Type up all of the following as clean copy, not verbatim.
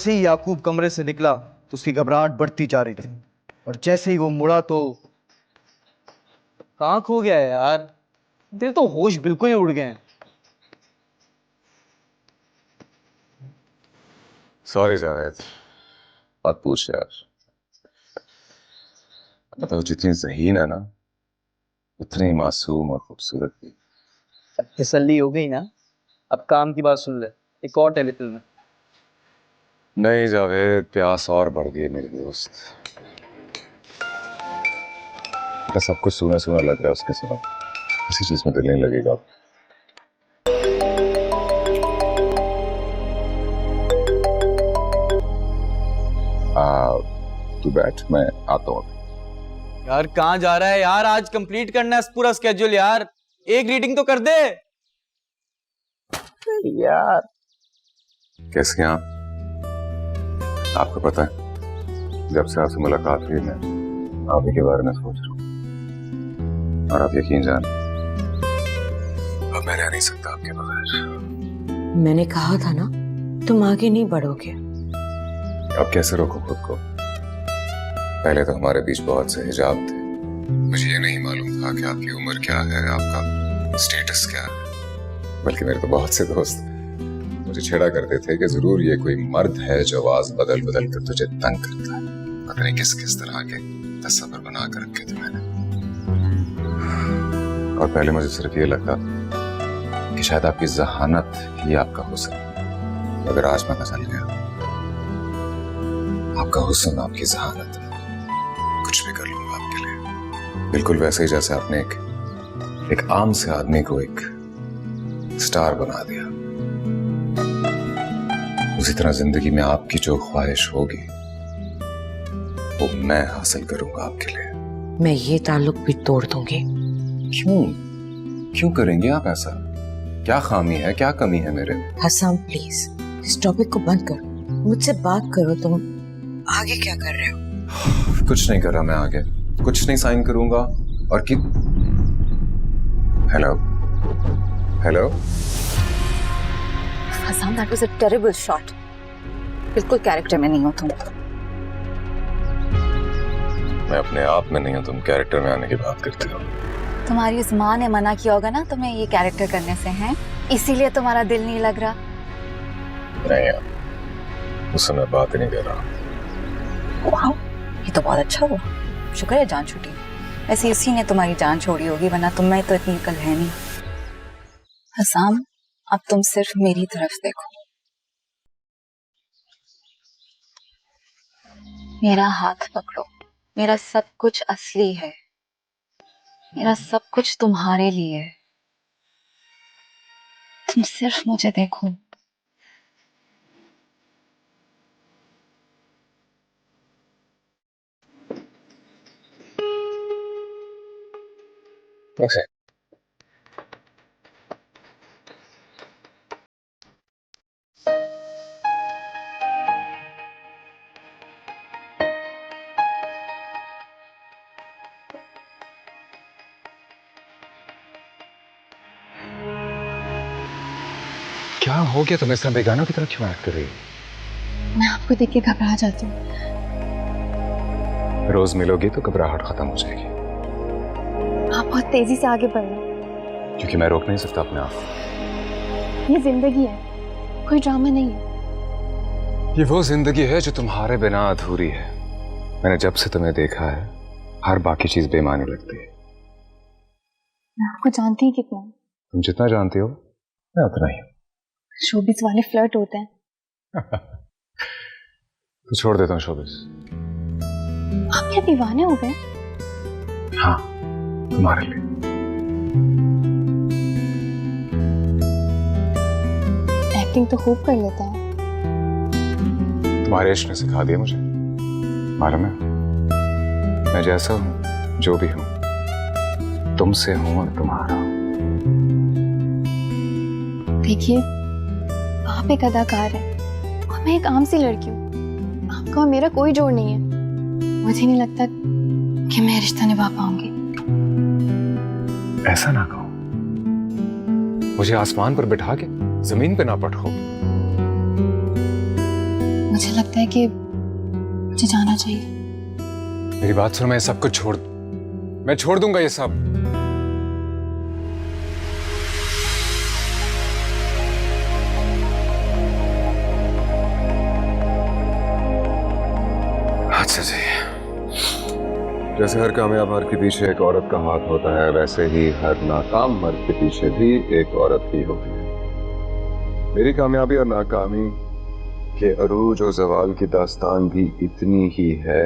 जैसे ही याकूब कमरे से निकला तो उसकी घबराहट बढ़ती जा रही थी, और जैसे ही वो मुड़ा तो कहाँ खो गया है यार? तेरे तो होश बिल्कुल ही उड़ गए हैं। सॉरी जावेद, बात पूछ यार। तो जितनी ज़हीन है ना, उतनी मासूम और खूबसूरत भी। तसल्ली हो गई ना? अब काम की बात सुन ले, एक और टेलीफिल्म है। नहीं जावेद, प्यास और बढ़ गई मेरे दोस्त। सब कुछ सूना सूना लग रहा है उसके सिवा, किसी चीज में दिल नहीं लगेगा। तू बैठ, मैं आता हूँ। यार कहाँ जा रहा है यार? आज कंप्लीट करना है पूरा स्केड्यूल यार, एक रीडिंग तो कर दे यार। कैसे हैं आप? आपको पता है, जब से आपसे मुलाकात हुई मैं आप ही के बारे में सोच रहा हूँ, और आप यकीन जान अब मैं रह नहीं सकता आपके बगैर। मैंने कहा था ना, तुम आगे नहीं बढ़ोगे। अब कैसे रोको खुद को? पहले तो हमारे बीच बहुत से हिजाब थे। मुझे ये नहीं मालूम था कि आपकी उम्र क्या है, आपका स्टेटस क्या है। बल्कि मेरे तो बहुत से दोस्त मुझे छेड़ा करते थे कि जरूर ये कोई मर्द है जो आवाज बदल बदल कर तुझे तंग करता है। पता नहीं किस किस तरह के तस्वर बना कर रखे थे मैंने। और पहले मुझे सिर्फ ये लगता कि शायद आपकी जहानत ही आपका हुस्न, मगर आज मैं चल गया, आपका हुस्न आपकी जहानत है। कुछ भी कर लूंगा आपके लिए, बिल्कुल वैसे ही जैसे आपने एक आम से आदमी को एक स्टार बना दिया। उसी तरह जिंदगी में आपकी जो ख्वाहिश होगी वो मैं हासिल करूंगा आपके लिए। मैं ये ताल्लुक भी तोड़ दूंगी। क्यों क्यों करेंगे आप ऐसा? क्या खामी है, क्या कमी है मेरे में? हसन प्लीज इस टॉपिक को बंद करो, मुझसे बात करो। तुम आगे क्या कर रहे हो? कुछ नहीं कर रहा मैं आगे, कुछ नहीं साइन करूंगा। और कि hello hello Hasan, that was a terrible shot. बिल्कुल कैरेक्टर में नहीं हो तुम। मैं अपने आप में नहीं हूं, तुम कैरेक्टर में आने की बात करते हो। तुम्हारी उस माँ ने मना किया होगा ना तुम्हें ये कैरेक्टर करने से, हैं? इसीलिए तुम्हारा दिल नहीं लग रहा। नहीं यार, उससे मैं बात ही नहीं कर रहा। वाह, ये तो बहुत अच्छा हुआ। शुक्र है जान छूटी। वैसे इसी ने तुम्हारी जान छोड़ी होगी, वरना तुम में तो इतनी अकल है नहीं। हसन, अब तुम सिर्फ मेरी तरफ देखो। मेरा हाथ पकड़ो। मेरा सब कुछ असली है। मेरा सब कुछ तुम्हारे लिए है। तुम सिर्फ मुझे देखो। Okay. क्या हो गया? तुम इस तरह बेगानों की तरह क्यों एक्ट कर रही हो? मैं आपको देख के घबरा जाती हूँ। रोज मिलोगी तो घबराहट खत्म हो जाएगी। आप बहुत तेजी से आगे बढ़ रहे हैं। क्योंकि मैं रोक नहीं सकता अपने आप को। ये जिंदगी है, कोई ड्रामा नहीं है। ये वो जिंदगी है जो तुम्हारे बिना अधूरी है। मैंने जब से तुम्हें देखा है, हर बाकी चीज बेमानी लगती है। मैं आपको जानती ही कितना। तुम जितना जानती हो मैं उतना ही हूं। शोबिस वाले फ्लर्ट होते हैं। तो छोड़ देता हूँ शोबिस। आप क्या दीवाने हो गए? हाँ, तुम्हारे लिए। एक्टिंग तो खूब कर लेता है। तुम्हारे इश्क ने सिखा दिया मुझे। मालूम है, मैं जैसा हूं, जो भी हूं, तुमसे हूं और तुम्हारा हूं। देखिए, आप एक अदाकार हैं और मैं एक आम सी लड़की हूँ। आपका और मेरा कोई जोड़ नहीं है। मुझे नहीं लगता कि मैं रिश्ता निभा पाऊंगी। ऐसा ना कहो, मुझे आसमान पर बिठा के जमीन पे ना पटको। मुझे लगता है कि मुझे जाना चाहिए। मेरी बात सुनो, मैं सब कुछ मैं छोड़ दूंगा ये सब। अच्छा जी, जैसे हर कामयाब मर्द के पीछे एक औरत का हाथ होता है, वैसे ही हर नाकाम मर्द के पीछे भी एक औरत ही होती है। मेरी कामयाबी और नाकामी के अरूज और जवाल की दास्तान भी इतनी ही है।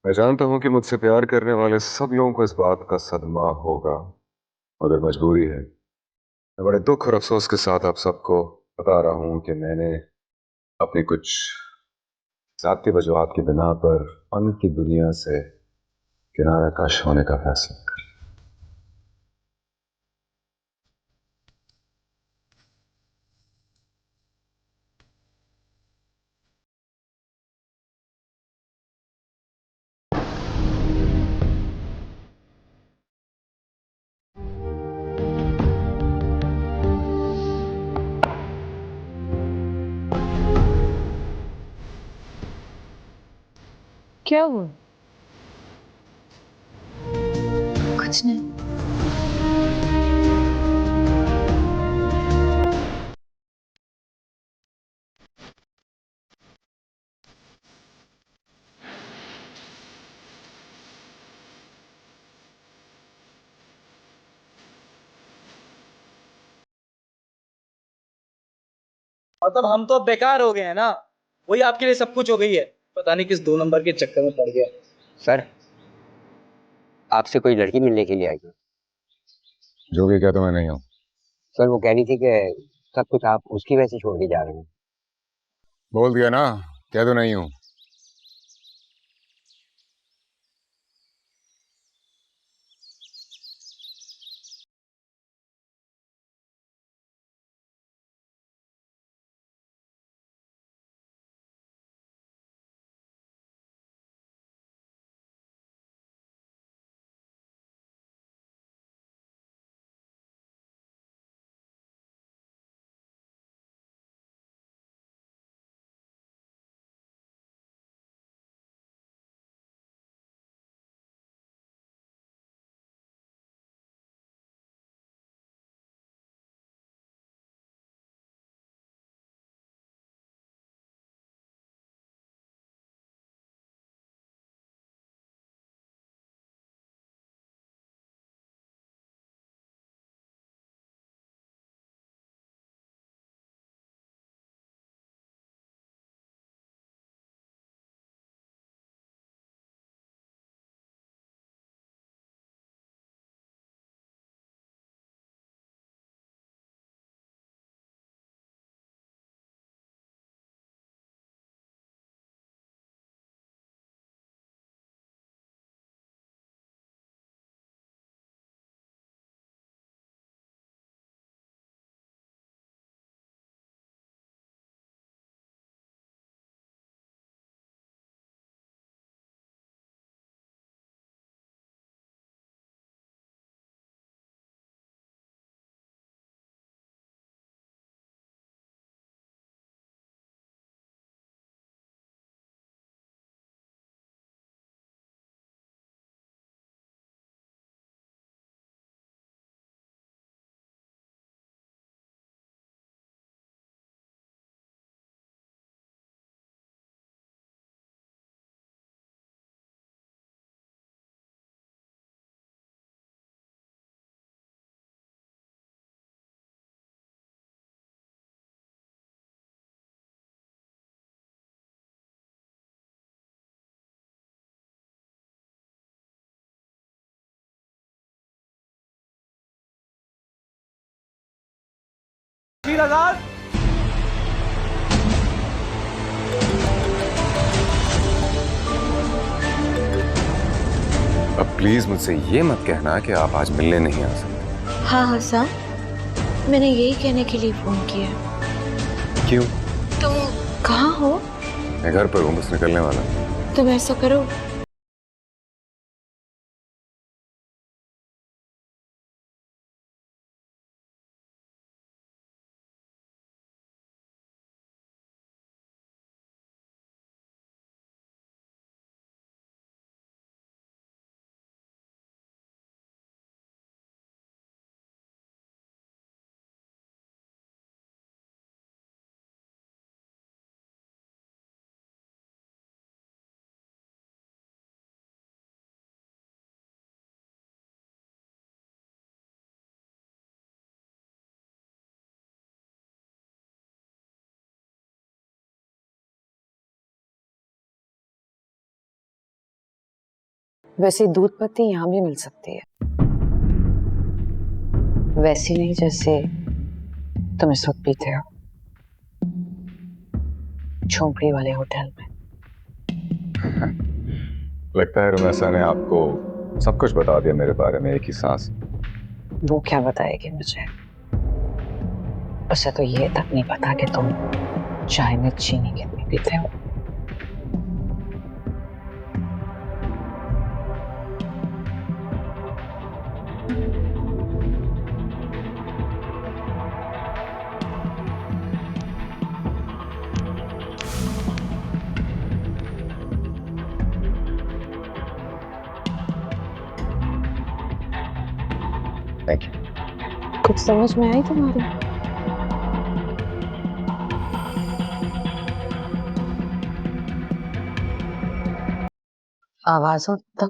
मैं जानता हूं कि मुझसे प्यार करने वाले सब लोगों को इस बात का सदमा होगा, मगर मजबूरी है। मैं बड़े दुख और अफसोस के साथ आप सबको बता रहा हूं कि मैंने अपनी कुछ जाती वजूहात की बिना पर फन की दुनिया से किनारा कश होने का फैसला किया। क्या हुआ? कुछ नहीं। मतलब हम तो अब बेकार हो गए हैं ना, वही आपके लिए सब कुछ हो गई है। पता नहीं किस 2 नंबर के चक्कर में पड़ गया। सर, आपसे कोई लड़की मिलने के लिए आई है। जो भी कहता मैं नहीं हूं। सर, वो कह रही थी कि सब कुछ आप उसकी वजह से छोड़ के जा रहे हैं। बोल दिया ना, कह दो नहीं हूं। अब प्लीज मुझसे ये मत कहना कि आप आज मिलने नहीं आ सकते। हाँ हसन, मैंने यही कहने के लिए फोन किया। क्यों? तुम कहाँ हो? मैं घर पर हूँ, बस निकलने वाला हूँ। तुम ऐसा करो, वैसे दूध पत्ती यहाँ भी मिल सकती है, वैसी नहीं जैसे तुम इस वक्त पीते हो झोंपड़ी वाले होटल में। लगता है रुमैसा ने आपको सब कुछ बता दिया मेरे बारे में एक ही सांस। वो क्या बताएगी मुझे? उसे तो ये तक नहीं पता कि तुम चाय में चीनी कितनी पीते हो। Thank you. कुछ समझ में आई तुम्हारी? आवाजों तक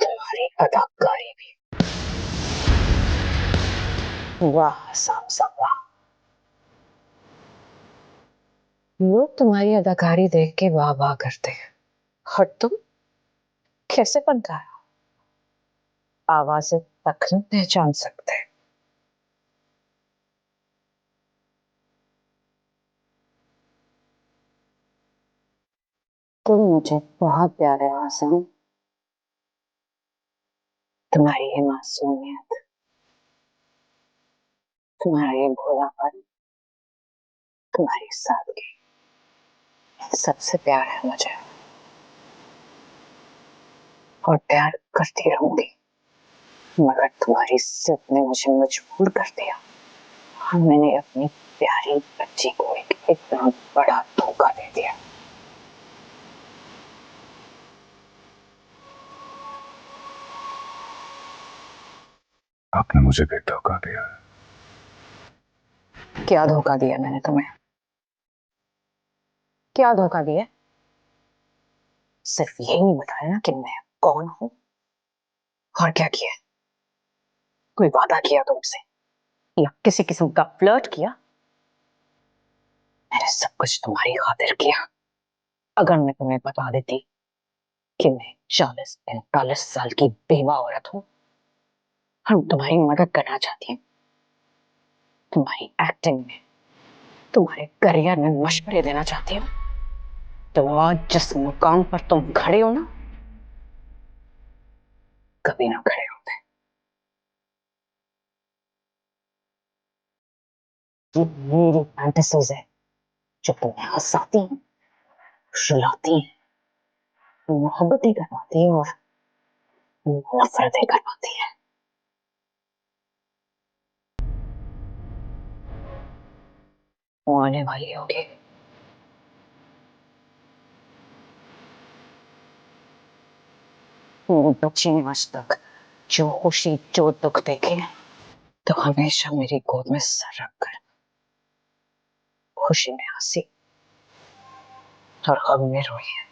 तुम्हारी अदाकारी भी वाह साहब साहब वाह। लोग तुम्हारी अदाकारी देख के वाह वाह करते हैं और तुम कैसे बन रहा हो? आवाज तक नहीं पहचान सकते। तुम मुझे बहुत प्यारे हो आसिम। तुम्हारी ये मासूमियत, तुम्हारा ये भोलापन, तुम्हारी सादगी सबसे प्यार है मुझे और प्यार करती रहूंगी। मगर तुम्हारी जिद ने मुझे मजबूर कर दिया और मैंने अपनी प्यारी बच्ची को एक इतना बड़ा धोखा दे दिया। आपने मुझे भी धोखा दिया। क्या धोखा दिया मैंने तुम्हें? क्या धोखा दिया? सिर्फ यही नहीं बताया ना कि मैं कौन हूं और क्या किया। कोई वादा किया तुमसे या किसी किस्म का फ्लर्ट किया? मैंने सब कुछ तुम्हारी खातिर किया। अगर मैं तुम्हें बता देती कि मैं 40-45 साल की बेवा औरत हूं और तुम्हारी मदद करना चाहती हूँ, तुम्हारी एक्टिंग में, तुम्हारे करियर में मशवरे देना चाहती हूँ, तो आज जिस मुकाम पर तुम खड़े हो ना, कभी ना खड़े होते। ये मेरी फैंटेसीज है जो तुम्हें हंसाती हैं, रुलाती हैं, मोहब्बतें करवाती हैं और नफरतें करवाती हैं। वो आने वाली होगी। वो बच्ची ने आज तक जो खुशी जो दुख देखे तो हमेशा मेरी गोद में सर रखकर खुशी में हंसी और गम में रोई है।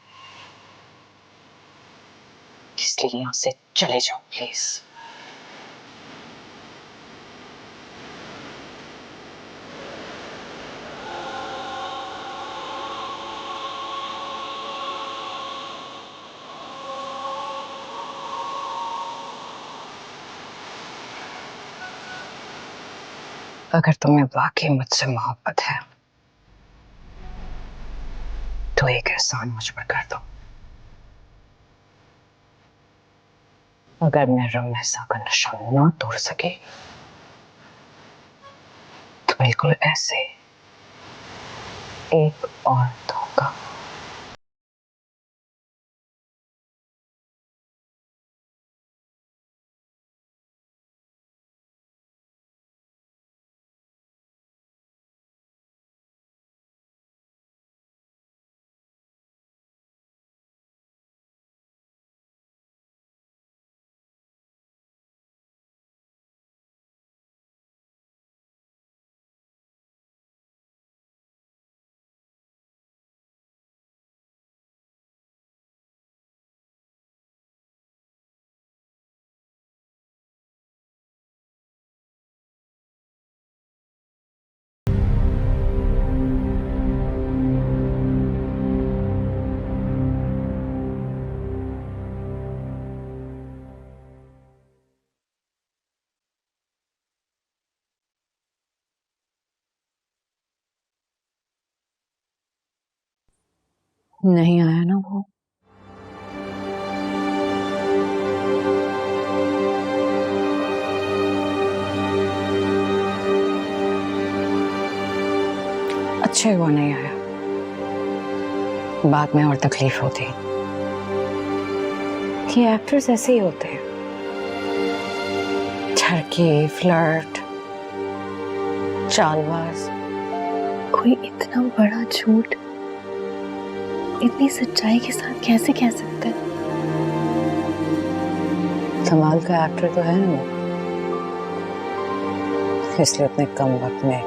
इसलिए यहाँ से चले जाओ प्लीज। अगर तुम्हें वाकई मुझसे मोहब्बत है तो एक एहसान मुझ पर कर दो। अगर मैं रमेशा का नशा ना तोड़ सके तो बिल्कुल ऐसे एक और धोखा। नहीं आया ना वो। अच्छे वो नहीं आया, बाद में और तकलीफ होती। ये एक्टर्स ऐसे ही होते हैं, ठरकी, फ्लर्ट, चालबाज। कोई इतना बड़ा झूठ इतनी सच्चाई के साथ कैसे कह सकता है? कमाल का एक्टर तो है ना वो, इसलिए इतने कम वक्त में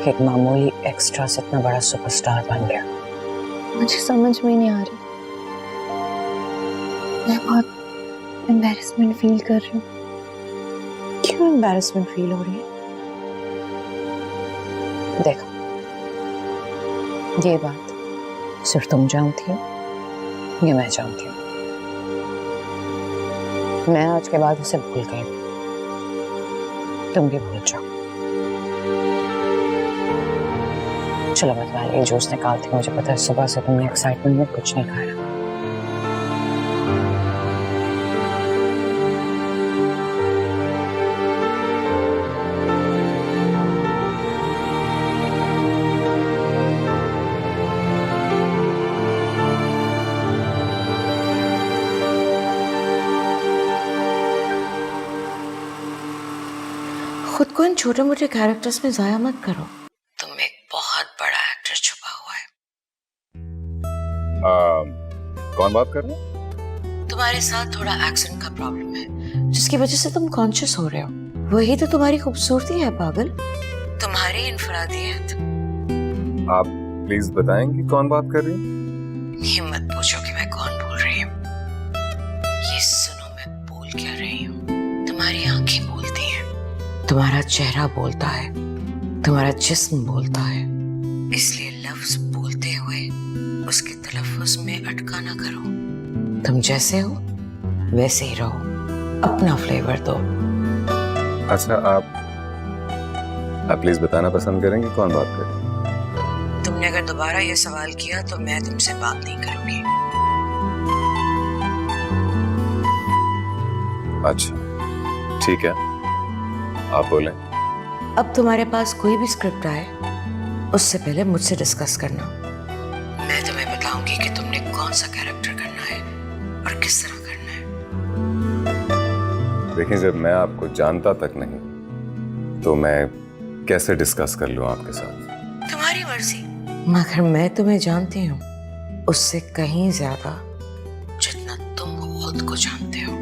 एक मामूली एक्स्ट्रा से इतना बड़ा सुपरस्टार बन गया। मुझे समझ में नहीं आ रही, मैं बहुत एम्बैरेसमेंट फील कर रही हूँ। क्यों एम्बैरेसमेंट फील हो रही है? देखो, ये बात सिर्फ तुम जानती हो, ये मैं जानती हूँ। मैं आज के बाद उसे भूल गई, तुम भी भूल जाओ। चलो मैं तुम्हारे लिए जूस निकालती हूँ। मुझे पता है सुबह से तुमने एक्साइटमेंट में कुछ नहीं खाया। खुद को इन छोटे मोटे कैरेक्टर्स में जाया मत करो। तुम एक बहुत बड़ा एक्टर छुपा हुआ है। कौन बात कर रहे हैं? तुम्हारे साथ थोड़ा एक्सेंट का प्रॉब्लम है, जिसकी वजह से तुम कॉन्शियस हो रहे हो। वही तो तुम्हारी खूबसूरती है पागल, तुम्हारी इनफरादियत। आप प्लीज बताएंगे कौन बात कर रही हैं? ये मत पूछो कि मैं कौन बोल रही हूँ, ये सुनो मैं बोल क्या रही हूँ। तुम्हारी आंखें बोलती हैं, तुम्हारा चेहरा बोलता है, तुम्हारा जिस्म बोलता है। इसलिए लफ्ज बोलते हुए उसके तलफ्फुज़ में अटका ना करो। तुम जैसे हो वैसे ही रहो, अपना फ्लेवर दो। अच्छा, आप प्लीज बताना पसंद करेंगे कौन बात कर रही हैं? तुमने अगर दोबारा ये सवाल किया तो मैं तुमसे बात नहीं करूंगी। अच्छा ठीक है, आप बोलें। अब तुम्हारे पास कोई भी स्क्रिप्ट आए उससे पहले मुझसे डिस्कस करना। मैं तुम्हें बताऊंगी कि तुमने कौन सा कैरेक्टर करना है और किस तरह करना है। देखिए, जब मैं आपको जानता तक नहीं तो मैं कैसे डिस्कस कर लूं आपके साथ? तुम्हारी मर्जी, मगर मैं तुम्हें जानती हूँ उससे कहीं ज्यादा जितना तुम ऑल खुद को जानते हो।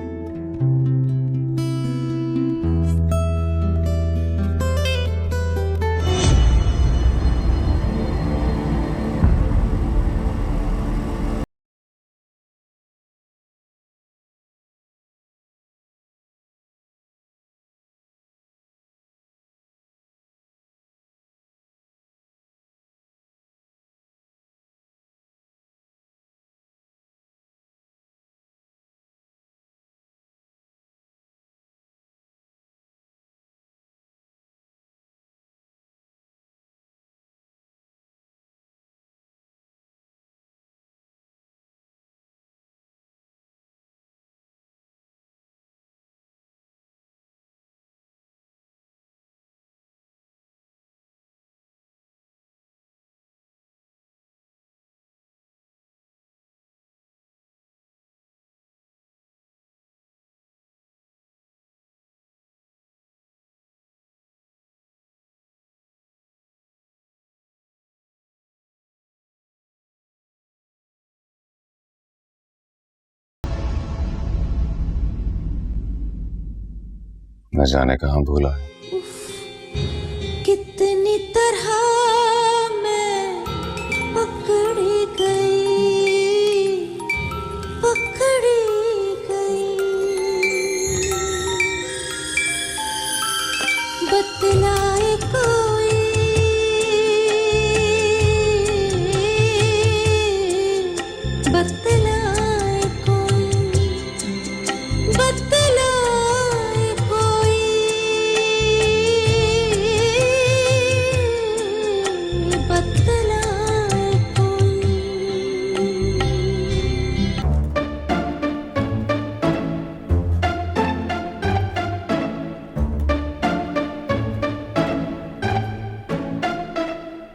न जाने कहाँ भूला है। कितनी तरह मैं पकड़ी गई, बतलाए कोई, बतलाए कोई,